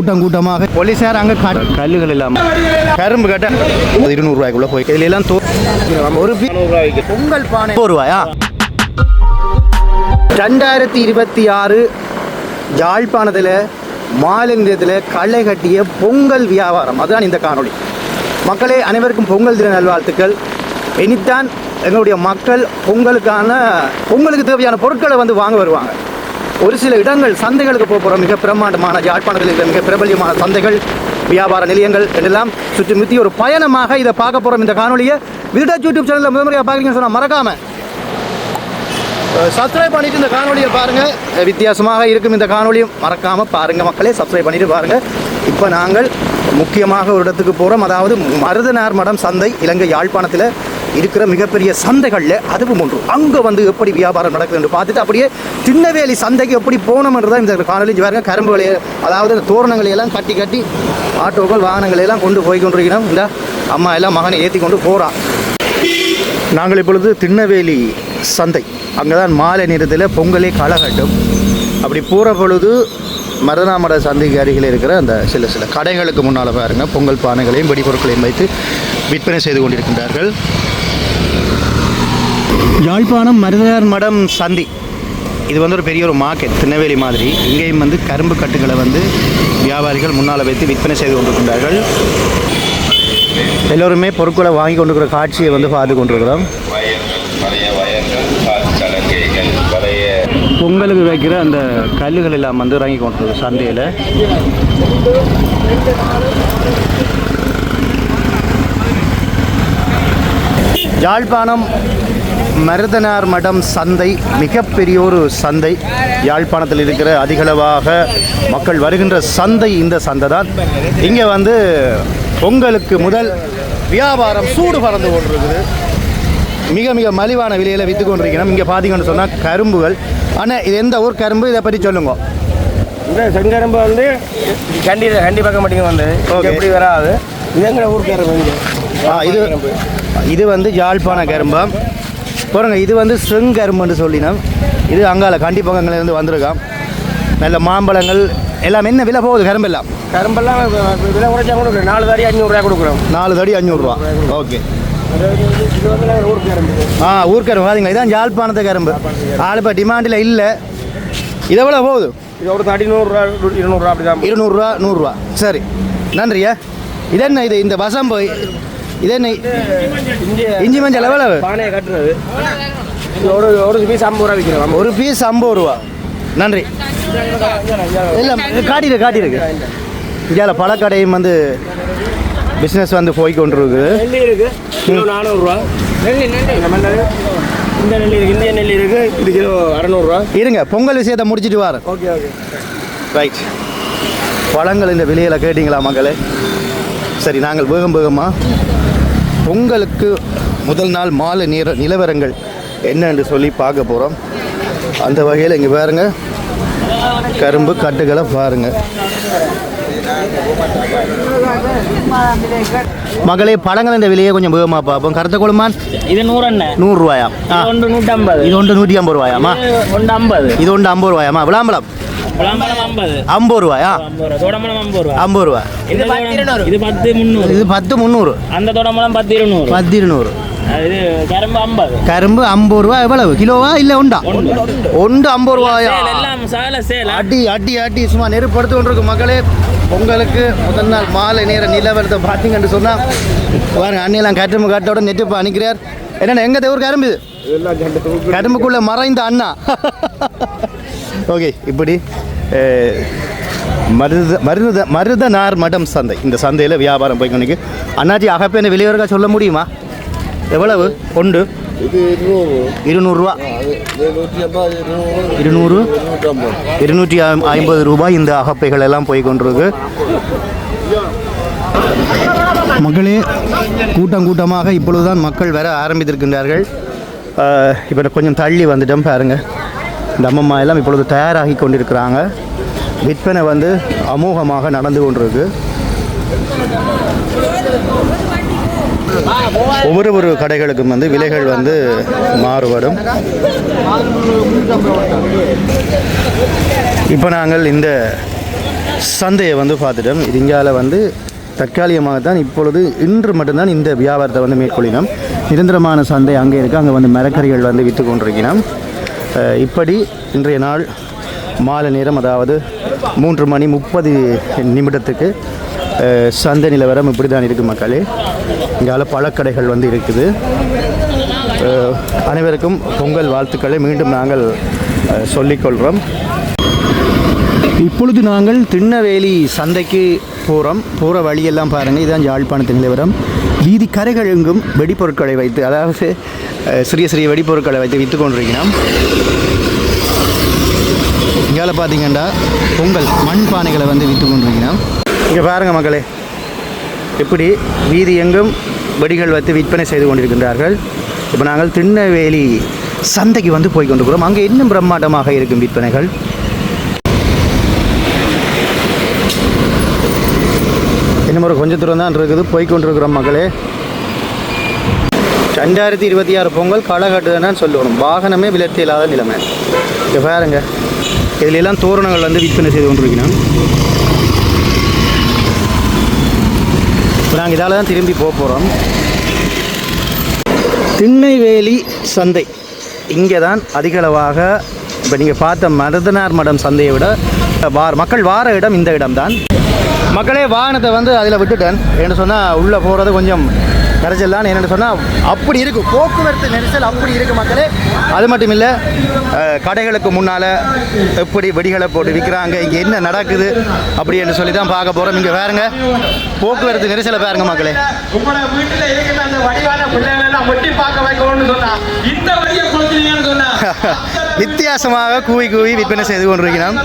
கூட்டம் கூட்டமாக போலீஸார் அங்கே கல்லுகள் இல்லாமல் கரும்பு கட்ட 200 ரூபாய்க்குள்ள போய் இதில் எல்லாம் ஒரு பொங்கல் பானை ரூபாயா 2026 யாழ்ப்பாணத்தில் மாநிலத்தில் களை கட்டிய பொங்கல் வியாபாரம் அதுதான் இந்த காணொளி. மக்களே அனைவருக்கும் பொங்கல் தின நல்வாழ்த்துக்கள். இனித்தான் எங்களுடைய மக்கள் பொங்கலுக்கு தேவையான பொருட்களை வந்து வாங்க வருவாங்க. ஒரு சில இடங்கள் சந்தைகளுக்கு போகிற மிக பிரமாண்டமான யாழ்ப்பாணத்தில் இருக்கிற மிக பிரபல்யமான சந்தைகள் வியாபார நிலையங்கள் எல்லாம் சுற்றி ஒரு பயணமாக இதை பார்க்க போகிறோம். இந்த காணொலியை விடாச் யூடியூப் சேனலில் முதன்முறையாக பார்க்குறீங்கன்னு சொன்னால் மறக்காமல் சப்ஸ்கிரைப் பண்ணிவிட்டு இந்த காணொலியை பாருங்கள். வித்தியாசமாக இருக்கும் இந்த காணொலியும் மறக்காமல் பாருங்கள் மக்களே, சப்ஸ்கிரைப் பண்ணிவிட்டு பாருங்கள். இப்போ நாங்கள் முக்கியமாக ஒரு இடத்துக்கு போகிறோம். அதாவது மருதனார் மடம் சந்தை இலங்கை யாழ்ப்பாணத்தில் இருக்கிற மிகப்பெரிய சந்தைகளில் அதுவும் ஒன்று. அங்கே வந்து எப்படி வியாபாரம் நடக்குது என்று பார்த்துட்டு அப்படியே திண்ணவேலி சந்தைக்கு எப்படி போனோம்ன்றதான் இந்த காணொலி பாருங்க. கரும்பு விலையை அதாவது தோரணங்களையெல்லாம் கட்டி ஆட்டோக்கள் வாகனங்களையெல்லாம் கொண்டு போய் கொண்டிருக்கிறோம். இந்த அம்மா எல்லாம் மகனை ஏற்றி கொண்டு போகிறான். நாங்கள் இப்பொழுது திண்ணவேலி சந்தை, அங்கே தான் மாலை நேரத்தில் பொங்கலே களை கட்டும். அப்படி போகிற பொழுது மருதனாமட சந்தைக்கு அருகில் இருக்கிற அந்த சில கடைகளுக்கு முன்னால் பாருங்கள் பொங்கல் பானைகளையும் வெடிப்பொருட்களையும் வைத்து விற்பனை செய்து கொண்டிருக்கின்றார்கள். யாழ்ப்பாணம் மருதனார் மடம் சந்தை இது வந்து ஒரு பெரிய ஒரு மார்க்கெட், திருநெல்வேலி மாதிரி. இங்கேயும் வந்து கரும்பு கட்டுகளை வந்து வியாபாரிகள் முன்னால் வைத்து விற்பனை செய்து கொண்டிருக்கின்றார்கள். எல்லோருமே பொருட்களை வாங்கி கொண்டிருக்கிற காட்சியை வந்து பார்த்து கொண்டிருக்கிறோம். பொங்கலுக்கு வைக்கிற அந்த கல்லுகள் எல்லாம் வந்து இறங்கி கொண்டிருக்கு சந்தையில். யாழ்ப்பாணம் மருதனார் மடம் சந்தை மிகப்பெரிய ஒரு சந்தை. யாழ்ப்பாணத்தில் இருக்கிற அதிகளவாக மக்கள் வருகின்ற சந்தை இந்த சந்தை தான். இங்கே வந்து பொங்கலுக்கு முதல் வியாபாரம் சூடு பறந்து கொண்டிருக்குது. மிக மிக மலிவான விலையில் விற்று கொண்டிருக்கணும். இங்கே பார்த்தீங்கன்னு சொன்னால் கரும்புகள். ஆனால் இது எந்த ஊர் கரும்பு, இதை பற்றி சொல்லுங்க. இந்த செங்கரும்பு வந்து கண்டி பக்கம் மட்டும் வந்து எப்படி வராது. இது எங்க ஊர் கரும்பு. இது வந்து யாழ்ப்பாண கரும்பா பாருங்க. இது வந்து செங்கரும்புன்னு சொல்லினோம். இது அங்கால கண்டி பக்கங்கள்லேருந்து வந்திருக்கான். நல்ல மாம்பழங்கள் எல்லாம். என்ன விலை போகுது கரும்பெல்லாம்? கரும்பெல்லாம் விலை குறைச்சா கொடுக்குறோம். 4 தடி 500 ரூபா கொடுக்குறோம். 4 தடி 500 ரூபா. ஓகே. ஊர்க்கரும்பு பார்த்தீங்களா, இதான் யாழ்ப்பாணத்து கரும்பு. ஆள் இப்போ டிமாண்டில் இல்லை. இது எவ்வளோ போகுது? இது ஒரு தடி 100 ரூபா 200 ரூபா அப்படி தான். 200 ரூபா 100 ரூபா. சரி, நன்றியா. இது என்ன இது இந்த வசம்பு? இது என்ன இஞ்சி மஞ்சள் எவ்வளவு? பானையை கட்டுறது ஒரு பீஸ் 50 ரூபா விற்கிறோம். ஒரு பீஸ் 50 ரூபா. நன்றி. இல்லை காட்டியிருக்கு. இங்கே பழக்கடையும் வந்து பிஸ்னஸ் வந்து போய் கொண்டிருக்கு. நெல்லி இருக்குது கிலோ 400 ரூபா. நெல்லி இந்த நெல்லி இருக்குது, இந்திய நெல்லி இருக்குது. இது கிலோ 600 ரூபா. இருங்க, பொங்கல் விஷயத்தை முடிச்சுட்டு வரேன். Okay right. பழங்கள் இந்த விலையில் கேட்டிங்களா மக்களே? சரி, நாங்கள் வேகமாக பொங்கலுக்கு முதல் நாள் மாலை நிலவரங்கள் என்ன என்று சொல்லி பார்க்க போகிறோம். அந்த வகையில் இங்கே பாருங்கள் கரும்பு கட்டுகளை பாருங்கள் மகளே. பழங்கள் இந்த விலையை கொஞ்சம் வேகமாக பார்ப்போம். கருத்த குழம்பான் இது 100 ரூபாயா? ஒன்று 150. இது ஒன்று 150 ரூபாயாமா? ஒன்று 50. இது ஒன்று 50 ரூபாயாமா? விளாம்பழம் 50 ரூபாயா? 50 ரூபா. இது 10 300. இது 10 300. அந்த தோடம்பழம் 10 200. 10 200. இது கரும்பு 50. கரும்பு 50 ரூபா. எவ்வளவு கிலோவா இல்லை உண்டா? ஒன்று 50 ரூபாயா? அடி சும்மா நெருப்படுத்து கொண்டிருக்கு மக்களே. பொங்கலுக்கு முதல் நாள் மாலை நேர நிலவரத்தை பார்த்தீங்கன்னு சொன்னால் பாருங்க, அண்ணியெல்லாம் கரும்பு கட்டோட நெட்டு அனுக்கிறார். என்னென்ன எங்கள் தேவர் கரும்பு கரும்புக்குள்ளே மறைந்த அண்ணா. ஓகே, இப்படி மருதனார் மடம் சந்தை, இந்த சந்தையில் வியாபாரம் போய்க்கொண்டு. அண்ணாச்சி அகப்பேன விலையோருக்கா சொல்ல முடியுமா? எவ்வளவு ஒன்று? 200 ரூபா. 250 ரூபாய் இந்த அகப்பைகள் எல்லாம் போய் கொண்டிருக்கு மக்களே. கூட்டமாக இப்பொழுதுதான் மக்கள் வர ஆரம்பித்திருக்கின்றார்கள். இப்போ கொஞ்சம் தள்ளி வந்துட்டோம் பாருங்கள். இந்த அம்மம்மா எல்லாம் இப்பொழுது தயாராகி கொண்டிருக்கிறாங்க. விற்பனை வந்து அமோகமாக நடந்து கொண்டிருக்கு. ஒவ்வொரு கடைகளுக்கும் வந்து விலைகள் வந்து மாறுபடும். இப்போ நாங்கள் இந்த சந்தையை வந்து பார்த்துட்டோம். இது இங்கால வந்து தற்காலிகமாகத்தான் இப்பொழுது இன்று மட்டும்தான் இந்த வியாபாரத்தை வந்து மேற்கொள்ளினோம். நிரந்தரமான சந்தை அங்கே இருக்குது. அங்கே வந்து மரக்கறிகள் வந்து விற்று கொண்டிருக்கிறோம். இப்படி இன்றைய நாள் மாலை நேரம், அதாவது 3:30 சந்தை நிலவரம் இப்படி தான் இருக்குது மக்களே. இங்கால பழக்கடைகள் வந்து இருக்குது. அனைவருக்கும் பொங்கல் வாழ்த்துக்களை மீண்டும் நாங்கள் சொல்லிக்கொள்கிறோம். இப்பொழுது நாங்கள் திருநெல்வேலி சந்தைக்கு போகிற வழியெல்லாம் பாருங்கள். இதுதான் யாழ்ப்பாணத்து நிலவரம். வீதி கரைகள் எங்கும் வெடிப்பொருட்களை வைத்து, அதாவது சிறிய சிறிய வெடிப்பொருட்களை வைத்து விற்று கொண்டிருக்கிறோம். இங்கால பார்த்தீங்கன்னா பொங்கல் மண் பானைகளை வந்து விற்று கொண்டிருக்கிறோம். இங்கே பாருங்கள் மக்களே, எப்படி வீதி எங்கும் வெடிகள் வைத்து விற்பனை செய்து கொண்டிருக்கின்றார்கள். இப்போ நாங்கள் திருநெல்வேலி சந்தைக்கு வந்து போய் கொண்டிருக்கிறோம். அங்கே இன்னும் பிரம்மாண்டமாக இருக்கும் விற்பனைகள். இன்னும் ஒரு கொஞ்சம் தூரம் தான் இருக்குது, போய்கொண்டிருக்கிறோம் மக்களே. 2026 பொங்கல் களை கட்டுதுன்னு சொல்லணும். வாகனமே விலத்தி இல்லாத நிலைமை. இங்கே பாருங்க, இதிலெல்லாம் தோரணங்கள் வந்து விற்பனை செய்து கொண்டிருக்கிறோம். இப்போ நாங்கள் இதால் தான் திரும்பி போகிறோம். திருநெல்வேலி சந்தை இங்கே தான் அதிகளவாக, இப்போ நீங்கள் பார்த்த மருதனார் மடம் சந்தையை விட மக்கள் வார இடம் இந்த இடம்தான். மக்களே, வாகனத்தை வந்து அதில் விட்டுட்டேன். என்ன சொன்னால் உள்ளே போகிறது கொஞ்சம் கரைச்சல் தான். என்னென்னு சொன்னால் அப்படி இருக்குது, போக்குவரத்து நெரிசல் அப்படி இருக்குது மக்களே. அது மட்டும் இல்லை, கடைகளுக்கு முன்னால் எப்படி வெடிகளை போட்டு விற்கிறாங்க, இங்கே என்ன நடக்குது அப்படின்னு சொல்லி தான் பார்க்க போகிறோம். இங்கே பாருங்க, போக்குவரத்து நெரிசலை பாருங்க மக்களே. வித்தியாசமாக கூவி கூவி விற்பனை செய்து கொண்டிருக்கிறோம்.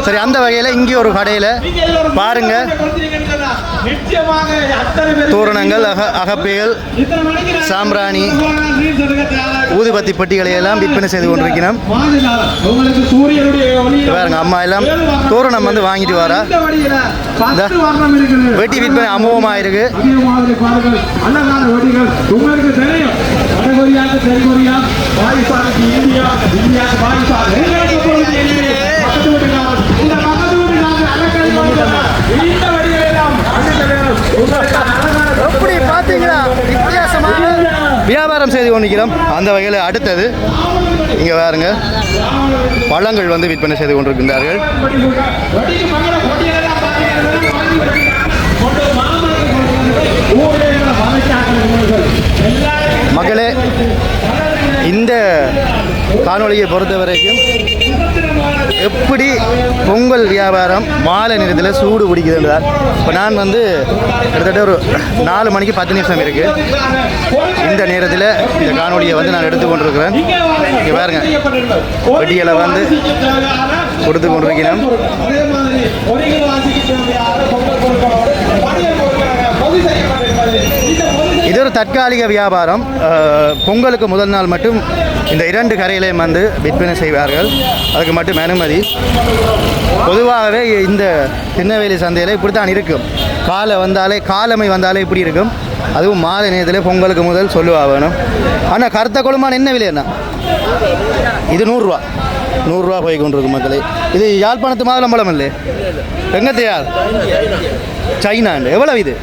சரி, அந்த வகையில் இங்கே ஒரு கடையில் பாருங்க, தோரணங்கள், அகப்பைகள், சாம்பிராணி, ஊதுபத்தி பெட்டிகளை எல்லாம் விற்பனை செய்து கொண்டிருக்கிறோம். பாருங்க, அம்மா எல்லாம் தோரணம் வந்து வாங்கிட்டு வரா. வெட்டி விற்பனை அமோகமாக இருக்கு. எப்படி பார்த்தீங்களா, வித்தியாசமாக வியாபாரம் செய்து கொண்டிருக்கிறோம். அந்த வகையில் அடுத்தது இங்கே பாருங்க, பழங்கள் வந்து விற்பனை செய்து கொண்டிருக்கின்றார்கள். மக்களே, இந்த காணொலியை பொறுத்த வரைக்கும் எப்படி பொங்கல் வியாபாரம் மாலை நேரத்தில் சூடு பிடிக்குதுன்றார். இப்போ நான் வந்து கிட்டத்தட்ட ஒரு 4 மணிக்கு 10 நிமிஷம் இருக்குது. இந்த நேரத்தில் இந்த காணொலியை வந்து நான் எடுத்துக்கொண்டிருக்கிறேன். இங்கே பாருங்க, வெட்டிகளை வந்து கொடுத்து கொண்டிருக்கிறேன். இது ஒரு தற்காலிக வியாபாரம். பொங்கலுக்கு முதல் நாள் மட்டும் இந்த 2 கரையிலையும் வந்து விற்பனை செய்வார்கள். அதுக்கு மட்டும் அனுமதி. பொதுவாகவே இந்த திருநெல்வேலி சந்தையில் இப்படி தான் இருக்கும். காலமை வந்தாலே இப்படி இருக்கும். அதுவும் மாலை நேரத்தில் பொங்கலுக்கு முதல் சொல்லுவா வேணும். ஆனால் கருத்த கொழுமான என்ன விலைன்னா இது 100 ரூபா. 100 ரூபா போய் கொண்டிருக்கு மக்களே. இது யாழ்ப்பாணத்து மாதுளம்பழம் இல்லை, எங்கத்தையார் சைனாண்டு. எவ்வளவு இது?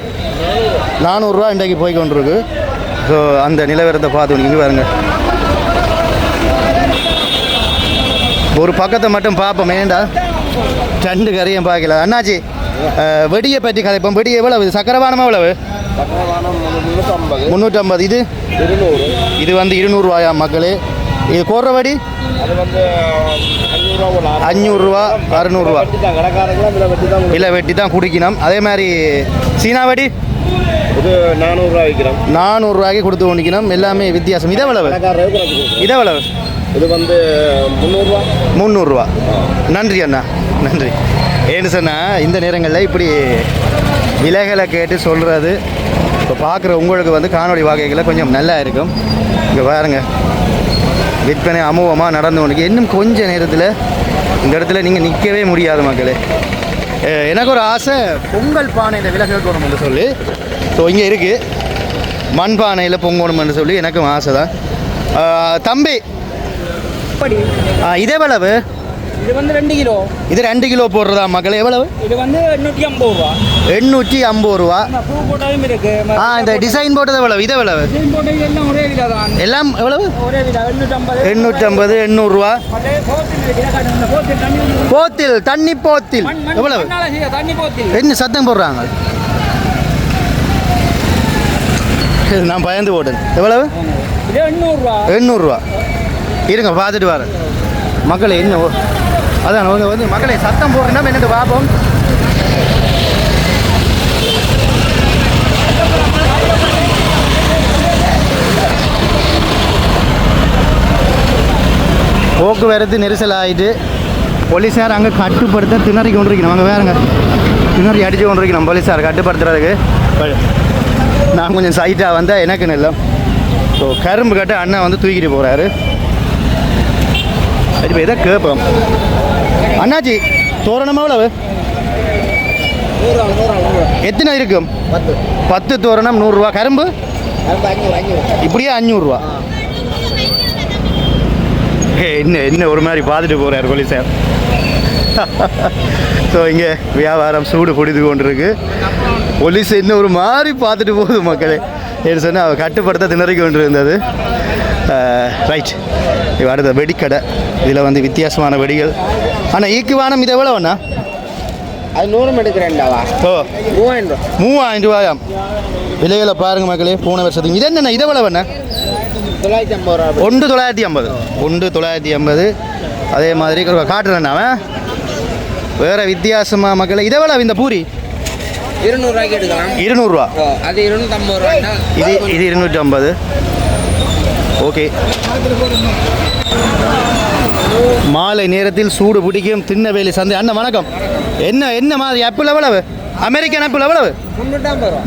400 ரூபா இன்றைக்கு போய் கொண்டிருக்கு. ஸோ அந்த நிலவரத்தை பார்த்து இங்கே பாருங்க. ஒரு பக்கத்தை மட்டும் பார்ப்போம். ஏண்டா 2 கரையும் பார்க்கல. அண்ணாச்சி, வெடியை பற்றி கதைப்போம். வெடி எவ்வளவு? சக்கரவானம் எவ்வளவு? 350. இது 200. இது வந்து 200 ரூபாயா மக்களே. இது கோர்ற வடி அது வந்து 500 ரூபா 600 ரூபா இல்லை வெட்டி தான் குடிக்கணும். அதே மாதிரி சீனா வடி இது 400 ரூபா விற்கிறோம். 400 ரூபாய்க்கு கொடுத்து கொண்டிக்கணும். எல்லாமே வித்தியாசம். இதை எவ்வளவு? இதை எவ்வளவு? இது வந்து 300 ரூபா. 300 ரூபா. நன்றி அண்ணா, நன்றி. ஏன்னு சொன்னால் இந்த நேரங்களில் இப்படி விலைகளை கேட்டு சொல்கிறது இப்போ பார்க்குற உங்களுக்கு வந்து காணொலி வாகைகளில் கொஞ்சம் நல்லா இருக்கும். இங்கே பாருங்க, விற்பனை அமோகமாக நடந்து கொண்டு இன்னும் கொஞ்ச நேரத்தில் இந்த இடத்துல நீங்கள் நிற்கவே முடியாது மக்களே. எனக்கு ஒரு ஆசை, பொங்கல் பானையில் விலகல் போகணும்னு சொல்லி. ஸோ இங்கே இருக்குது மண் பானையில் பொங்கணும்னு சொல்லி எனக்கும் ஆசை தான். தம்பி, இதே எவ்வளவு? இது வந்து 2 கிலோ. இது 2 கிலோ போடுறதா மக்களே? எவ்வளவு? இது வந்து 850 ரூபா. 850 ரூபா. பூ போட்டதும் இருக்கு. இந்த டிசைன் போட்டது எவ்வளவு? இது எவ்வளவு? டிசைன் போட்டது எல்லாம் ஒரே விலை தான். எல்லாம் எவ்வளவு? ஒரே விலை 850. 850 800 ரூபா. போத்தில் தண்ணி போத்தில் எவ்வளவு? தண்ணி போத்தில் என்ன சத்தம் போடுறாங்க? நான் பயந்து போட்டேன். எவ்வளவு? 800 ரூபா. 800 ரூபா. இருங்க பார்த்துட்டு வரேன் மக்களே. என்ன அதான் வந்து மக்களே சத்தம் போடுறேன்னா என்னட்டு பார்ப்போம். போக்குவரத்து நெரிசல் ஆகிட்டு போலீஸார் அங்கே கட்டுப்படுத்த திணறி கொண்டிருக்கணும். அங்கே வேறுங்க திணறி அடித்து கொண்டிருக்கணும் போலீஸார் கட்டுப்படுத்துறதுக்கு. நான் கொஞ்சம் சைட்டாக வந்தால் எனக்கு இல்லை. ஸோ கரும்பு கட்ட அண்ணன் வந்து தூக்கிட்டு போகிறாரு. இப்போ எதை கேட்போம் அண்ணாச்சி? தோரணம் எவ்வளவு? எத்தனை இருக்கும்? 10 தோரணம் 100 ரூபா. கரும்பு இப்படியே 500 ரூபா. என்ன ஒரு மாதிரி பார்த்துட்டு போகிறார் போலீஸார். ஸோ இங்கே வியாபாரம் சூடு பிடித்து கொண்டிருக்கு. போலீஸ் இன்னும் ஒரு மாதிரி பார்த்துட்டு போகுது மக்களே. என்ன சொன்னால் அவள் கட்டுப்படுத்த திணறி கொண்டு இருந்தது. ரைட். இப்போ அடுத்த வெடிக்கடை. இதில் வந்து வித்தியாசமான வெடிகள். ஆனால் ஈக்குவானம் இது எவ்வளோ அண்ணா? அது 100 எடுக்கிறேன்டாவா? ஓ 3000 ரூபாயாம். விலைகளை பாருங்கள் மக்களே. போன வருஷத்துக்கு இது என்னண்ணா? இது எவ்வளோ அண்ணா? 950 ரூபா. 950. அதே மாதிரி காட்டுறேன் அவன் வேறு வித்தியாசமாக மக்களே. இது எவ்வளோ இந்த பூரி? 200 ரூபாய்க்கு எடுக்கலாம். 200 ரூபா. அது 250 ரூபா. இது 250. ஓகே. மாலை நேரத்தில் சூடு பிடிக்கும் திண்ணவேலி சந்தை. அண்ணன் வணக்கம். என்ன மாதிரி ஆப்பிள் எவ்வளவு? அமெரிக்கன் ஆப்பிள் எவ்வளவு?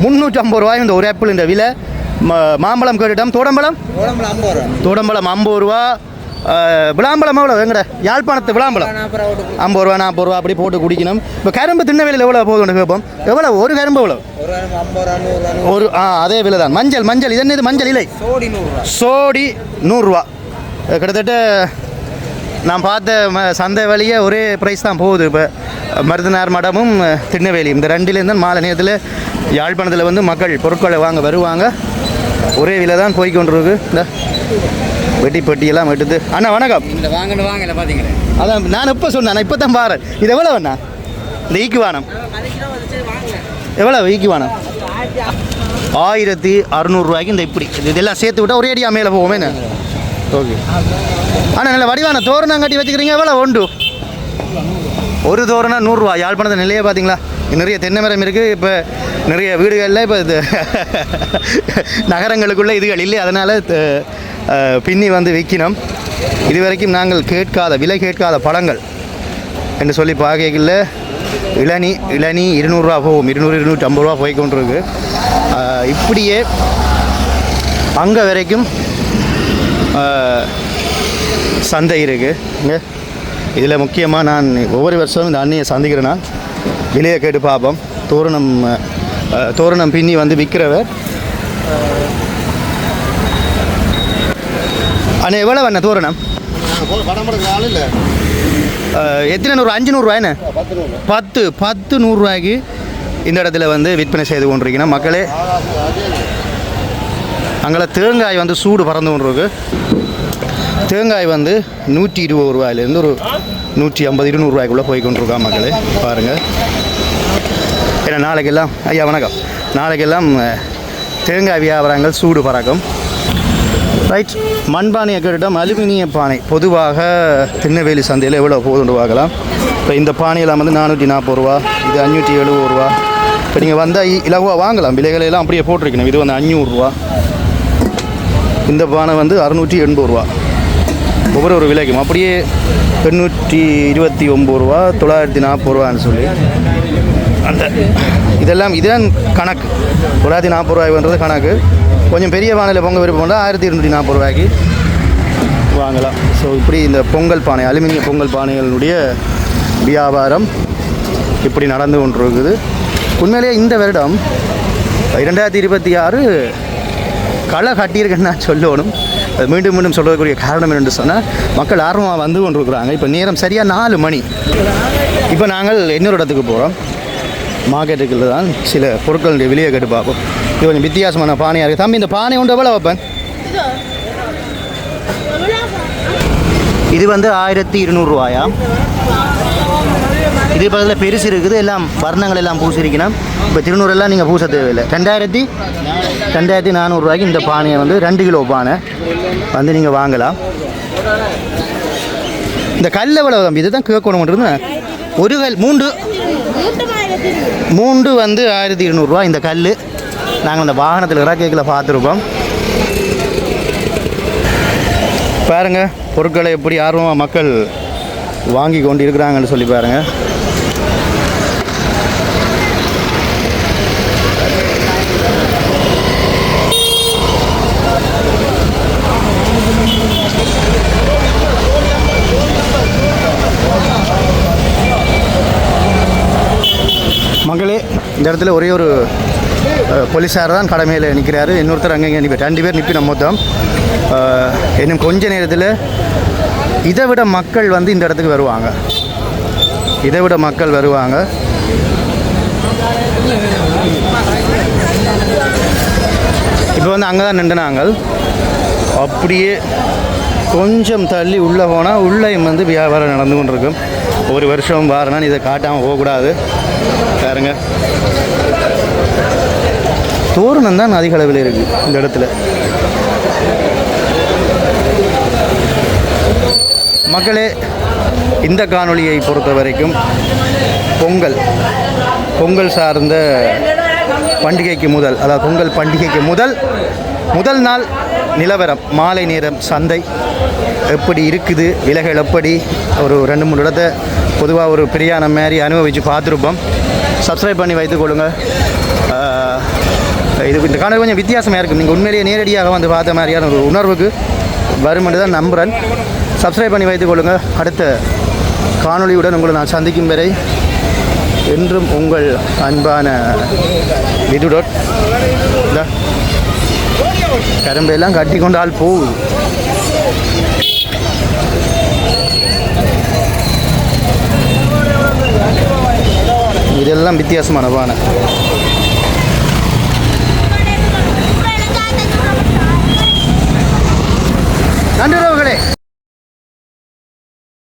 350 ரூபாய் இந்த ஒரு ஆப்பிள். இந்த விலை. மாம்பழம் கேட்டுட்டோம். தோடம்பழம் 50 ரூபா. விளாம்பழம் எவ்வளோ? எங்கட யாழ்ப்பாணத்து விளாம்பழம் 50 ரூபா 40 ரூபா அப்படி போட்டு குடிக்கணும். இப்போ கரும்பு திண்ணவேலியில் எவ்வளோ போகுதுன்னு கேட்போம். எவ்வளோ ஒரு கரும்பு எவ்வளோ? ஒரு அதே விலை தான். மஞ்சள் இது என்னது? மஞ்சள் இலை சோடி 100 ரூபா. கிட்டத்தட்ட நான் பார்த்த சந்தை வழியே ஒரே ப்ரைஸ் தான் போகுது. இப்போ மருதனார் மடமும் திண்ணவேலியும் இந்த ரெண்டிலேருந்து தான் மாலை நேரத்தில் யாழ்ப்பாணத்தில் வந்து மக்கள் பொருட்களை வாங்க வருவாங்க. ஒரே விலை தான் போய்கொண்டிருக்கு. இந்த வெட்டிப்பட்டியெல்லாம் எடுத்து. அண்ணா வணக்கம். இந்த வாங்கல பார்த்தீங்களா? அதான் நான் இப்போ சொன்னேன். இப்போ தான் பாரு. இது எவ்வளோ அண்ணா? இந்த ஈக்குவானம் எவ்வளோ? ஈக்குவானம் 1600 ரூபாய்க்கு. இந்த இப்படி இதெல்லாம் சேர்த்து விட்டால் ஒரே அடியாக மேலே போவோமே. ஓகே அண்ணா. நல்ல வடிவான தோரணம் கட்டி வச்சுக்கிறீங்க. எவ்வளோ உண்டு? ஒரு தோரணம் 100 ரூபா. யாழ்ப்பாணத்தை நிலையே பார்த்தீங்களா? நிறைய தென்னை மரம் இருக்குது. இப்போ நிறைய வீடுகளில் இப்போ இது நகரங்களுக்குள்ளே இதுகள் இல்லை. அதனால் பின்னி வந்து விற்கணும். இதுவரைக்கும் நாங்கள் விலை கேட்காத பழங்கள் என்று சொல்லி பார்க்கல. இளநீ 200 ரூபா போகும். 200-250 ரூபா போய்கொண்டிருக்கு. இப்படியே அங்கே வரைக்கும் சந்தை இருக்குது. இதில் முக்கியமாக நான் ஒவ்வொரு வருஷமும் இந்த அண்ணியை சந்திக்கிறேன்னா விலையை கேட்டு பார்ப்போம். தோரணம் பின்னி வந்து விற்கிறவர். அண்ணா எவ்வளோ அண்ணா தோரணம்? எத்தனை 100? 500 ரூபாய்ண்ணே. 10 100 ரூபாய்க்கு இந்த இடத்துல வந்து விற்பனை செய்து கொண்டிருக்கணும் மக்களே. அங்கே தேங்காய் வந்து சூடு பறந்து கொண்டிருக்கு. தேங்காய் வந்து 120 ரூபாயிலேருந்து ஒரு 150-200 ரூபாய்க்குள்ளே போய் கொண்டிருக்கா மக்களே. பாருங்கள். ஏன்னா நாளைக்கெல்லாம் ஐயா வணக்கம். நாளைக்கெல்லாம் தேங்காய் வியாபாரங்கள் சூடு பறக்கும். ரைட். மண்பானையை கேட்டுட்டோம். அலுமினிய பானை பொதுவாக திண்ணவேலி சந்தையில் எவ்வளோ போகுதுன்னு பார்க்கலாம். இப்போ இந்த பானையெல்லாம் வந்து 440 ரூபா. இது 570 ரூபா. இப்போ நீங்கள் வந்தால் இலவாக வாங்கலாம். விலைகளெல்லாம் அப்படியே போட்டிருக்கணும். இது வந்து 500 ரூபா. இந்த பானை வந்து 680 ரூபா. ஒவ்வொரு விலைக்கும் அப்படியே 829 ரூபா 940 ரூபான்னு சொல்லி அந்த இதுதான் கணக்கு. 940 ரூபாய்ன்றது கணக்கு. கொஞ்சம் பெரிய பானையில் பொங்கல் விருப்பம் பண்ணால் 1240 ரூபாய்க்கு வாங்கலாம். ஸோ இப்படி இந்த பொங்கல் பானை அலுமினிய பொங்கல் பானைகளுடைய வியாபாரம் இப்படி நடந்து கொண்டிருக்குது. உண்மையிலேயே இந்த வருடம் 2026 களை கட்டியிருக்கேன்னு நான் சொல்லணும். அது மீண்டும் மீண்டும் சொல்கிறதுக்குரிய காரணம் என்னென்று சொன்னால் மக்கள் ஆர்வமாக வந்து கொண்டிருக்கிறாங்க. இப்போ நேரம் சரியாக 4 மணி. இப்போ நாங்கள் இன்னொரு இடத்துக்கு போகிறோம். மார்க்கெட்டுக்குள்ள தான் சில பொருட்களுடைய வெளியே கேட்டு பார்ப்போம். இது கொஞ்சம் வித்தியாசமான பானையாக இருக்குது. தம்பி, இந்த பானை உண்டு எவ்வளோ வைப்பேன்? இது வந்து 1200 ரூபாயா? இது பக்கத்தில் பெருசு இருக்குது, எல்லாம் வர்ணங்கள் எல்லாம் பூசிருக்கணும். இப்போ திருநூறெல்லாம் நீங்கள் பூச தேவையில்லை. 2400 ரூபாய்க்கு இந்த பானையை வந்து 2 கிலோ பானை வந்து நீங்கள் வாங்கலாம். இந்த கல் எவ்வளோ தம்பி? இது தான் கேட்கணும். ஒரு கல் மூன்று வந்து 1200 ரூபா இந்த கல். நாங்கள் அந்த வாகனத்தில் கேக்கில் பார்த்துருப்போம். பாருங்கள் பொருட்களை எப்படி ஆர்வமாக மக்கள் வாங்கி கொண்டு இருக்கிறாங்கன்னு சொல்லி பாருங்கள். மக்களே, இந்த இடத்துல ஒரே ஒரு போலீஸார் தான் கடமையில் நிற்கிறாரு. இன்னொருத்தர் அங்கே நிற்பி 2 பேர் நிற்பி நம்ம மொத்தம். இன்னும் கொஞ்ச நேரத்தில் இதை விட மக்கள் வந்து இந்த இடத்துக்கு வருவாங்க. இப்போ வந்து அங்கே தான் நின்றுனாங்க. அப்படியே கொஞ்சம் தள்ளி உள்ளே போனால் உள்ளேயும் வந்து வியாபாரம் நடந்து கொண்டிருக்கும். ஒரு வருஷம் வாரனா இதை காட்டாமல் போகக்கூடாது. பாருங்க, தோரணம் தான் அதிக அளவில் இருக்குது இந்த இடத்துல. மக்களே, இந்த காணொளியை பொறுத்த வரைக்கும் பொங்கல் சார்ந்த பண்டிகைக்கு அதாவது பொங்கல் பண்டிகைக்கு முதல் நாள் நிலவரம், மாலை நேரம் சந்தை எப்படி இருக்குது, விலைகள் எப்படி, ஒரு 2-3 இடத்தை பொதுவாக ஒரு பிரியாணம் மாதிரி அனுபவித்து பார்த்துருப்போம். சப்ஸ்கிரைப் பண்ணி வைத்துக்கொள்ளுங்கள். இது இந்த காணொலி கொஞ்சம் வித்தியாசமாக இருக்கும். நீங்கள் உண்மையிலேயே நேரடியாக வந்து பார்த்த மாதிரியான ஒரு உணர்வுக்கு வருமென்று தான் நம்புகிறேன். சப்ஸ்கிரைப் பண்ணி வைத்துக்கொள்ளுங்கள். அடுத்த காணொளியுடன் உங்களை நான் சந்திக்கும் வரை என்றும் உங்கள் அன்பான விதுடோட். கரும்பெல்லாம் கட்டி கொண்டால் போகுது. இதெல்லாம் வித்தியாசமான பானை. நன்றி உறவுகளே.